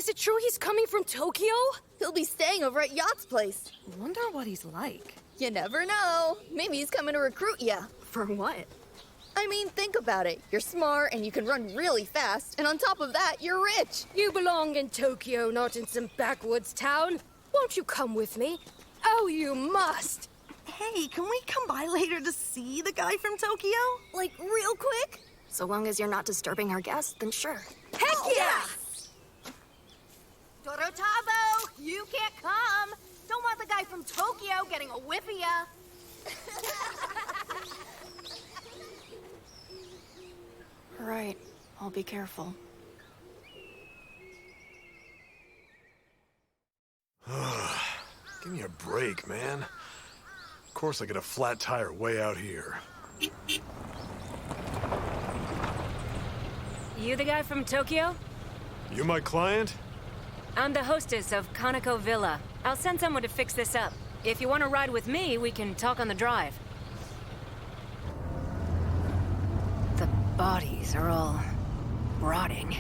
is it true he's coming from Tokyo? He'll be staying over at Yacht's place. Wonder what he's like. You never know. Maybe he's coming to recruit ya. For what? I mean, think about it. You're smart and you can run really fast, and on top of that, you're rich. You belong in Tokyo, not in some backwoods town. Won't you come with me? Oh, you must! Hey, can we come by later to see the guy from Tokyo? Like, real quick? So long as you're not disturbing our guests, then sure. Heck yeah! Dorotabo, you can't come. Don't want the guy from Tokyo getting a whiff of ya. Right. I'll be careful. Give me a break, man. Of course I get a flat tire way out here. You the guy from Tokyo? You my client? I'm the hostess of Kaneko Villa. I'll send someone to fix this up. If you want to ride with me, we can talk on the drive. The bodies are all rotting.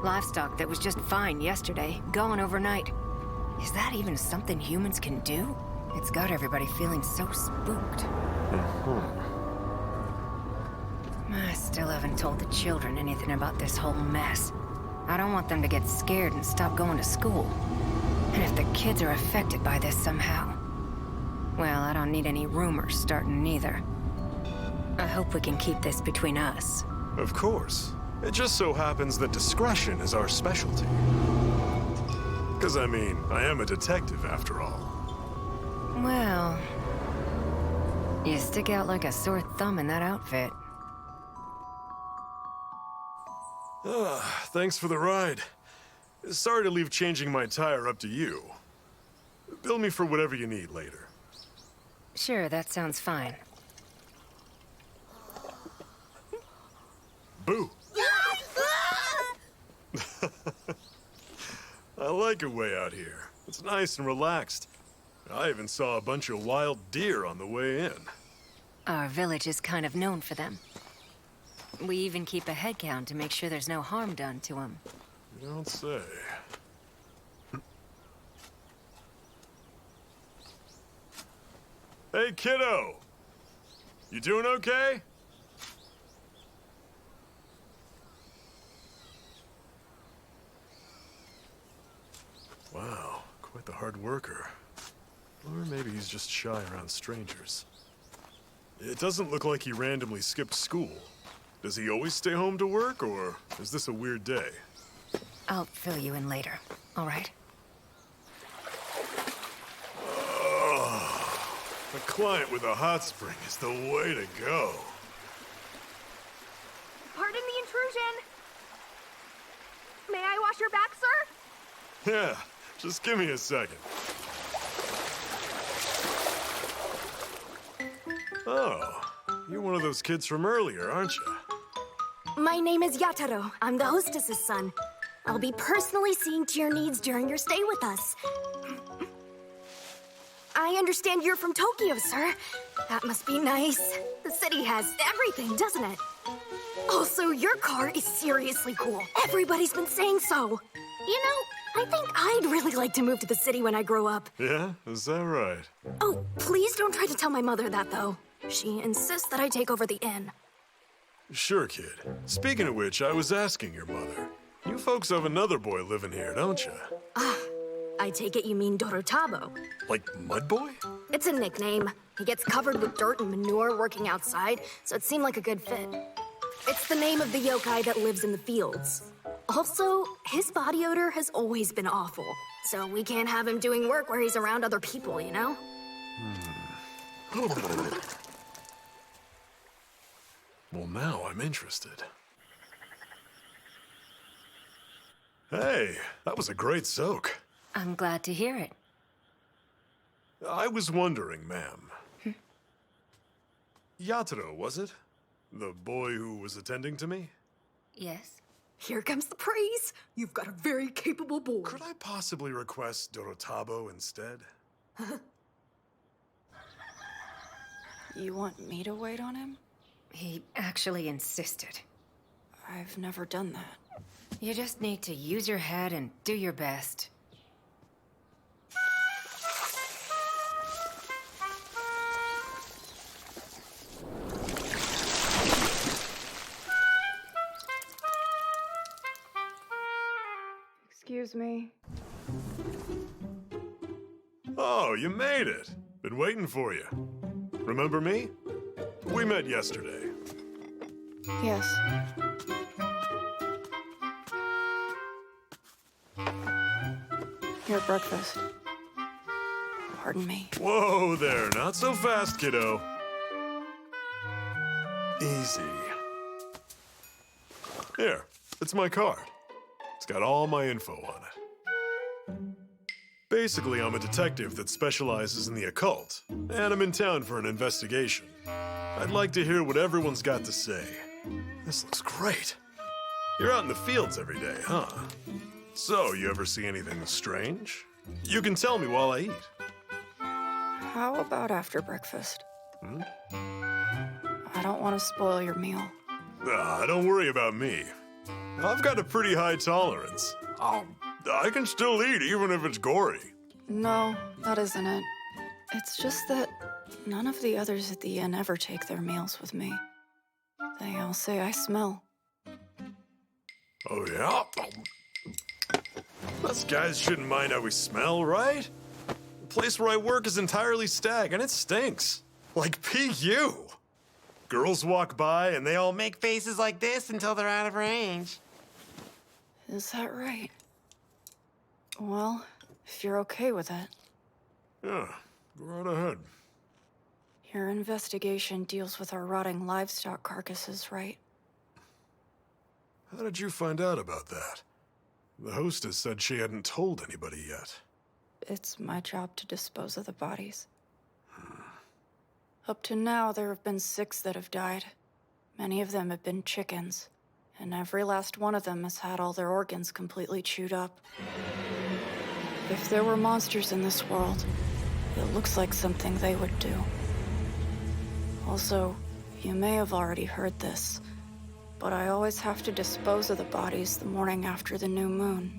Livestock that was just fine yesterday, gone overnight. Is that even something humans can do? It's got everybody feeling so spooked. I still haven't told the children anything about this whole mess. I don't want them to get scared and stop going to school. And if the kids are affected by this somehow, well, I don't need any rumors starting either. I hope we can keep this between us. Of course. It just so happens that discretion is our specialty. Because, I mean, I am a detective after all. Well, you stick out like a sore thumb in that outfit. Thanks for the ride. Sorry to leave changing my tire up to you. Bill me for whatever you need later. Sure, that sounds fine. Boo! I like it way out here. It's nice and relaxed. I even saw a bunch of wild deer on the way in. Our village is kind of known for them. We even keep a head count to make sure there's no harm done to them. You don't say. Hey, kiddo! You doing okay? Wow, quite the hard worker. Or maybe he's just shy around strangers. It doesn't look like he randomly skipped school. Does he always stay home to work, or is this a weird day? I'll fill you in later, all right? Oh, a client with a hot spring is the way to go. Pardon the intrusion. May I wash your back, sir? Yeah, just give me a second. Oh, you're one of those kids from earlier, aren't you? My name is Yataro. I'm the hostess's son. I'll be personally seeing to your needs during your stay with us. I understand you're from Tokyo, sir. That must be nice. The city has everything, doesn't it? Also, your car is seriously cool. Everybody's been saying so. You know, I think I'd really like to move to the city when I grow up. Yeah? Is that right? Oh, please don't try to tell my mother that, though. She insists that I take over the inn. Sure, kid. Speaking of which, I was asking your mother. You folks have another boy living here, don't you? I take it you mean Dorotabo. Like Mud Boy? It's a nickname. He gets covered with dirt and manure working outside, so it seemed like a good fit. It's the name of the yokai that lives in the fields. Also, his body odor has always been awful, so we can't have him doing work where he's around other people, you know? Well, now I'm interested. Hey, that was a great soak. I'm glad to hear it. I was wondering, ma'am. Yataro, was it? The boy who was attending to me? Yes? Here comes the praise. You've got a very capable boy. Could I possibly request Dorotabo instead? You want me to wait on him? He actually insisted. I've never done that. You just need to use your head and do your best. Excuse me. Oh, you made it. Been waiting for you. Remember me? We met yesterday. Yes. Your breakfast. Pardon me. Whoa there, not so fast, kiddo. Easy. Here, it's my card. It's got all my info on it. Basically, I'm a detective that specializes in the occult, and I'm in town for an investigation. I'd like to hear what everyone's got to say. This looks great. You're out in the fields every day, huh? So, you ever see anything strange? You can tell me while I eat. How about after breakfast? I don't want to spoil your meal. Don't worry about me. I've got a pretty high tolerance. I can still eat even if it's gory. No, that isn't it. It's just that none of the others at the inn ever take their meals with me. They all say I smell. Oh, yeah? Us guys shouldn't mind how we smell, right? The place where I work is entirely stag, and it stinks. Like PU. Girls walk by, and they all make faces like this until they're out of range. Is that right? Well, if you're okay with it. Yeah, go right ahead. Your investigation deals with our rotting livestock carcasses, right? How did you find out about that? The hostess said she hadn't told anybody yet. It's my job to dispose of the bodies. Up to now, there have been 6 that have died. Many of them have been chickens, and every last one of them has had all their organs completely chewed up. If there were monsters in this world, it looks like something they would do. Also, you may have already heard this, but I always have to dispose of the bodies the morning after the new moon.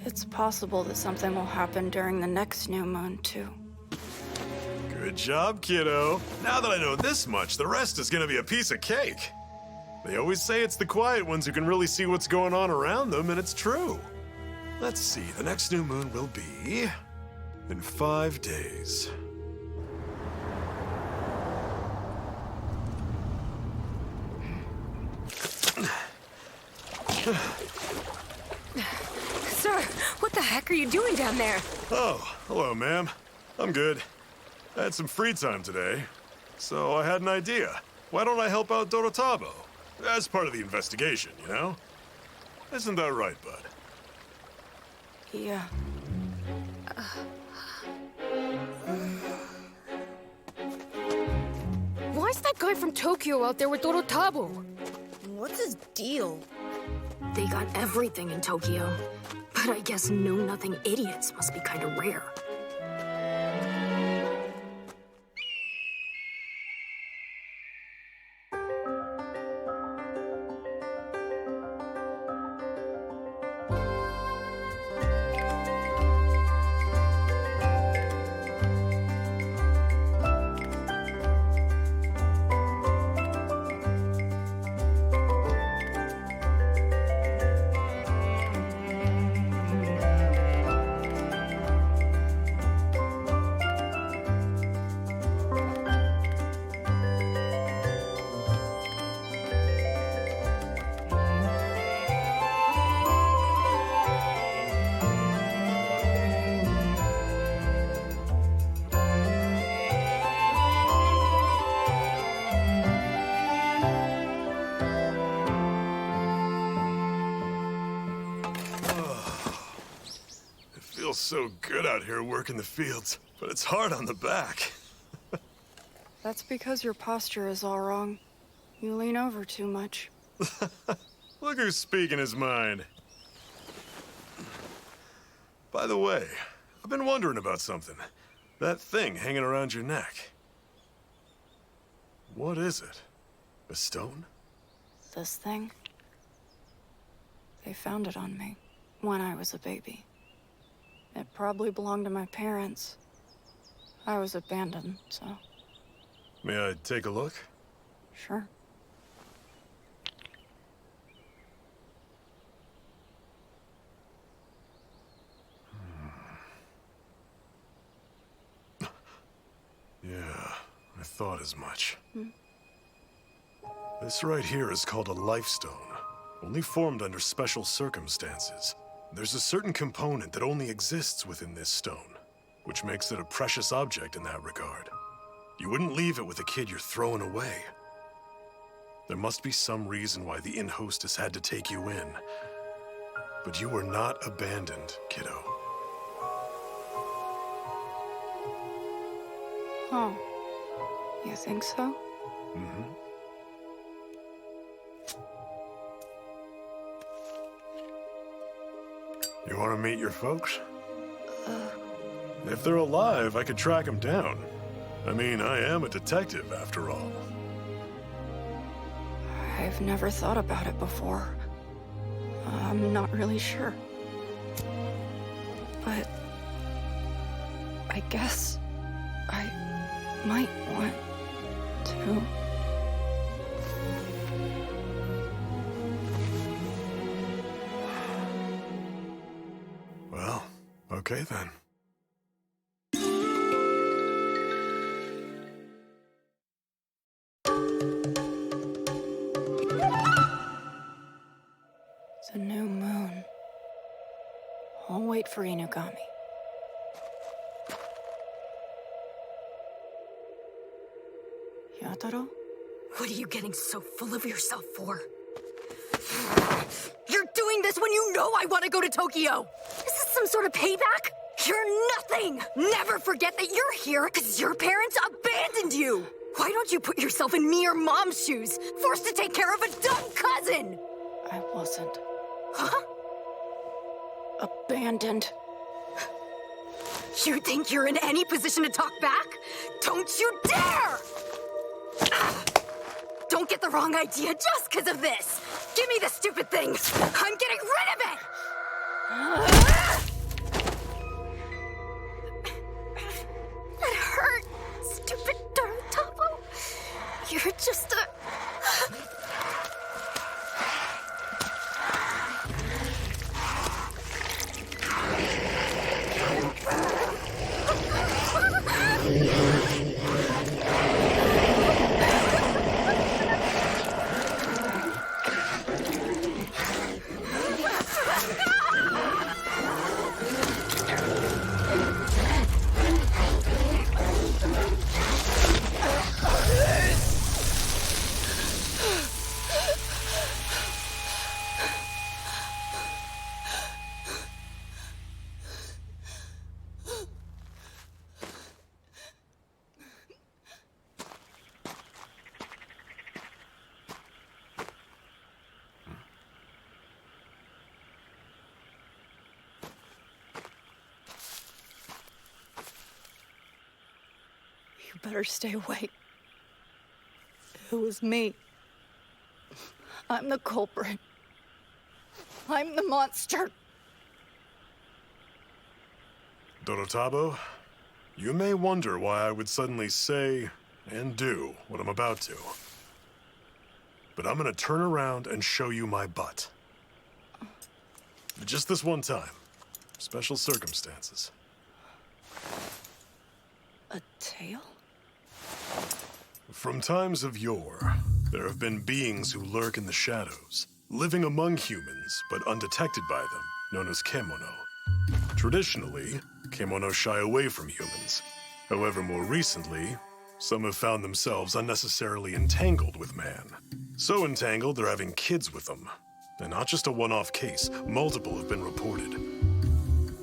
It's possible that something will happen during the next new moon, too. Good job, kiddo. Now that I know this much, the rest is gonna be a piece of cake. They always say it's the quiet ones who can really see what's going on around them, and it's true. Let's see, the next new moon will be in 5 days. Sir, what the heck are you doing down there? Oh, hello, ma'am. I'm good. I had some free time today, so I had an idea. Why don't I help out Dorotabo? As part of the investigation, you know? Isn't that right, bud? Yeah. Why is that guy from Tokyo out there with Dorotabo? What's his deal? They got everything in Tokyo. But I guess know-nothing idiots must be kind of rare. Feels so good out here working the fields, but it's hard on the back. That's because your posture is all wrong. You lean over too much. Look who's speaking his mind. By the way, I've been wondering about something. That thing hanging around your neck. What is it? A stone? This thing? They found it on me when I was a baby. It probably belonged to my parents. I was abandoned, so... May I take a look? Sure. Yeah, I thought as much. This right here is called a life stone, only formed under special circumstances. There's a certain component that only exists within this stone, which makes it a precious object in that regard. You wouldn't leave it with a kid you're throwing away. There must be some reason why the inn hostess had to take you in. But you were not abandoned, kiddo. Oh. You think so? Mm-hmm. You want to meet your folks? If they're alive, I could track them down. I mean, I am a detective, after all. I've never thought about it before. I'm not really sure. But... I guess... I might want to... Well, okay then. It's a new moon. I'll wait for Inugami. Yataro? What are you getting so full of yourself for? You're doing this when you know I want to go to Tokyo! Is this some sort of payback? You're nothing! Never forget that you're here because your parents abandoned you! Why don't you put yourself in me or Mom's shoes, forced to take care of a dumb cousin? I wasn't. Huh? Abandoned. You think you're in any position to talk back? Don't you dare! Don't get the wrong idea just because of this! Give me the stupid thing! I'm getting rid of it! That hurt, stupid Dorotabo. You're just a... You better stay away. It was me. I'm the culprit. I'm the monster. Dorotabo, you may wonder why I would suddenly say and do what I'm about to. But I'm gonna turn around and show you my butt. Just this one time. Special circumstances. A tail? From times of yore, there have been beings who lurk in the shadows, living among humans but undetected by them, known as kemono. Traditionally, kemono shy away from humans. However, more recently, some have found themselves unnecessarily entangled with man. So entangled, they're having kids with them. And not just a one-off case, multiple have been reported.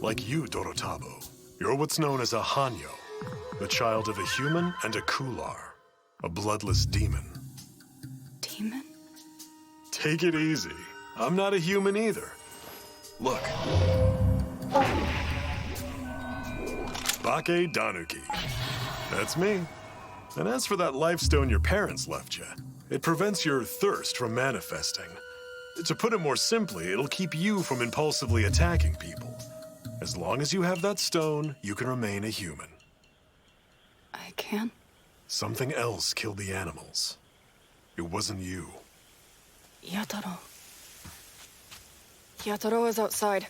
Like you, Dorotabo, you're what's known as a hanyo, the child of a human and a kular, a bloodless demon. Demon? Take it easy. I'm not a human either. Look. Bake Danuki. That's me. And as for that life stone your parents left you, it prevents your thirst from manifesting. To put it more simply, it'll keep you from impulsively attacking people. As long as you have that stone, you can remain a human. I can? Something else killed the animals. It wasn't you. Yataro. Yataro is outside.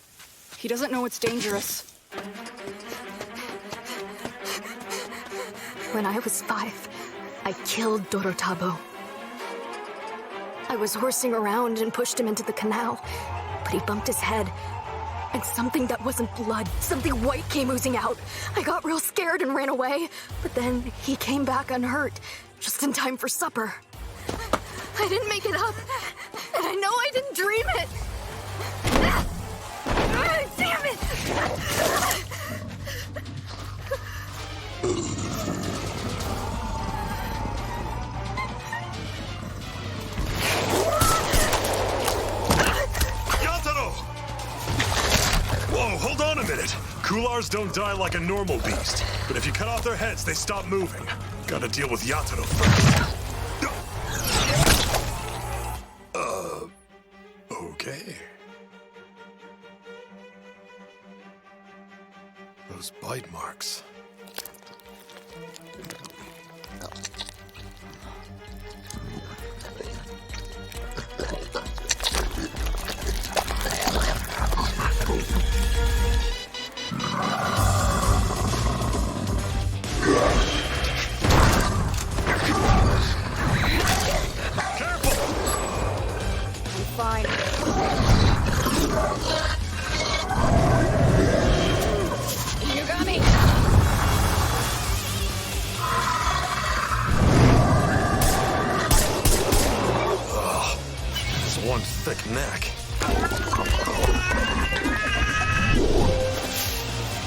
He doesn't know it's dangerous. When I was 5, I killed Dorotabo. I was horsing around and pushed him into the canal, but he bumped his head, and something that wasn't blood, something white came oozing out. I got real scared and ran away, but then he came back unhurt, just in time for supper. I didn't make it up, and I know I didn't dream it. Damn it! Whoa, hold on a minute. Kulars don't die like a normal beast, but if you cut off their heads, they stop moving. Gotta deal with Yataro first. Okay. Those bite marks. Fine. You got me. It's one thick neck.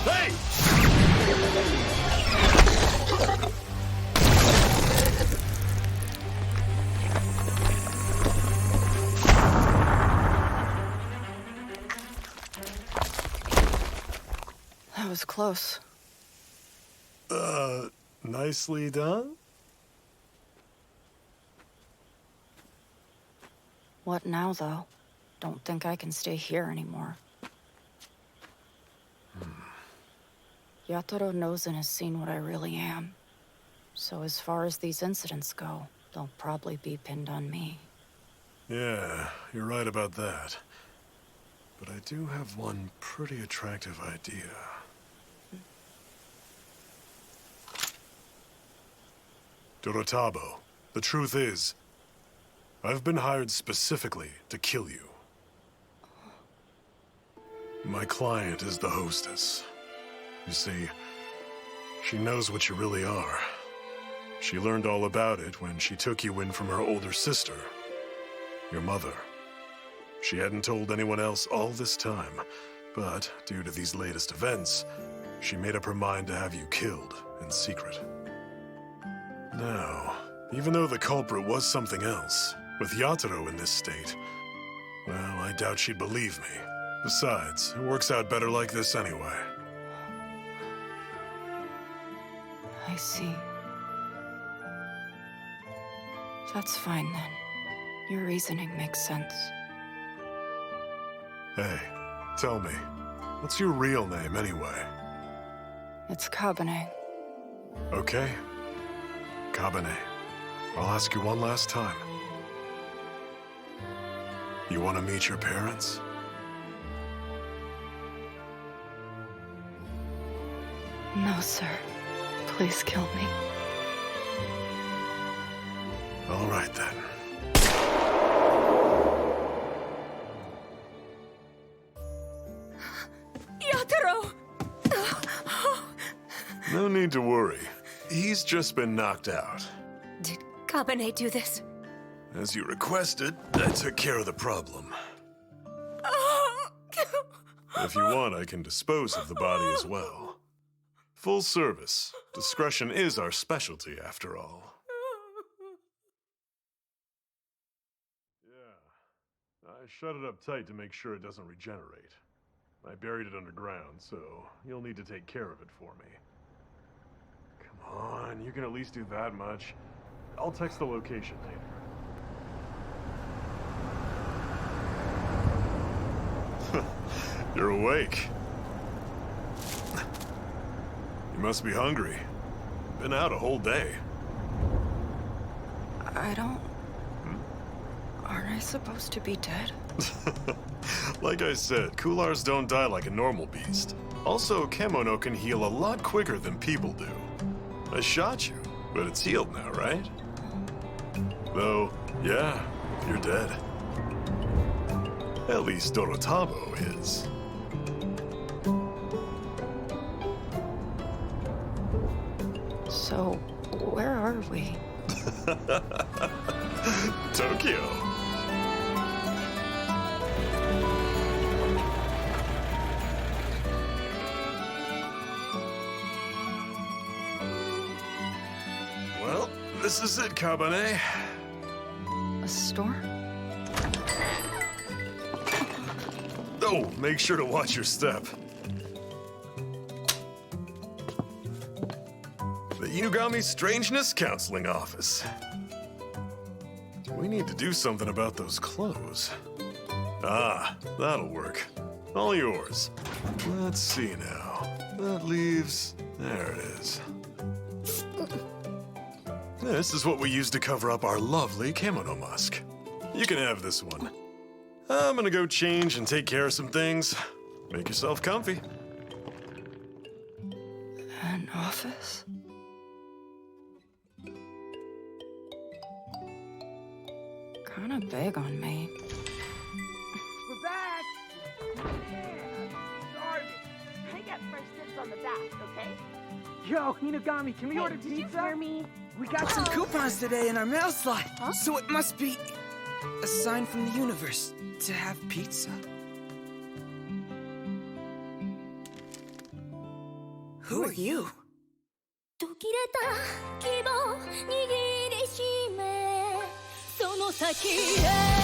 Hey! That was close. Nicely done? What now, though? Don't think I can stay here anymore. Yataro knows and has seen what I really am. So as far as these incidents go, they'll probably be pinned on me. Yeah, you're right about that. But I do have one pretty attractive idea. Dorotabo, the truth is, I've been hired specifically to kill you. My client is the hostess. You see, she knows what you really are. She learned all about it when she took you in from her older sister, your mother. She hadn't told anyone else all this time, but due to these latest events, she made up her mind to have you killed in secret. Now, even though the culprit was something else, with Yataro in this state, well, I doubt she'd believe me. Besides, it works out better like this anyway. I see. That's fine, then. Your reasoning makes sense. Hey, tell me, what's your real name anyway? It's Kabane. Okay. Kabane, I'll ask you one last time. You want to meet your parents? No, sir. Please kill me. All right, then. Yataro! No need to worry. He's just been knocked out. Did Kabane do this? As you requested, I took care of the problem. If you want, I can dispose of the body as well. Full service. Discretion is our specialty, after all. Yeah. I shut it up tight to make sure it doesn't regenerate. I buried it underground, so you'll need to take care of it for me. Come on, you can at least do that much. I'll text the location later. You're awake. You must be hungry. Been out a whole day. I don't... Aren't I supposed to be dead? Like I said, Kulars don't die like a normal beast. Also, kemono can heal a lot quicker than people do. I shot you, but it's healed now, right? Though, yeah, you're dead. At least Dorotabo is. So, where are we? Tokyo. Well, this is it, Kabane. A store? Oh, make sure to watch your step. The Inugami Strangeness Counseling Office. We need to do something about those clothes. Ah, that'll work. All yours. Let's see now. That leaves... There it is. This is what we use to cover up our lovely kemono musk. You can have this one. I'm gonna go change and take care of some things. Make yourself comfy. An office? Kinda big on me. We're back! Man, starving. I got first dibs on the bath, okay? Yo, Hinogami, can we order pizza? Did you hear me? We got some coupons today in our mail slot. Huh? So it must be a sign from the universe to have pizza. Who are you? 途切れた希望握りしめその先へ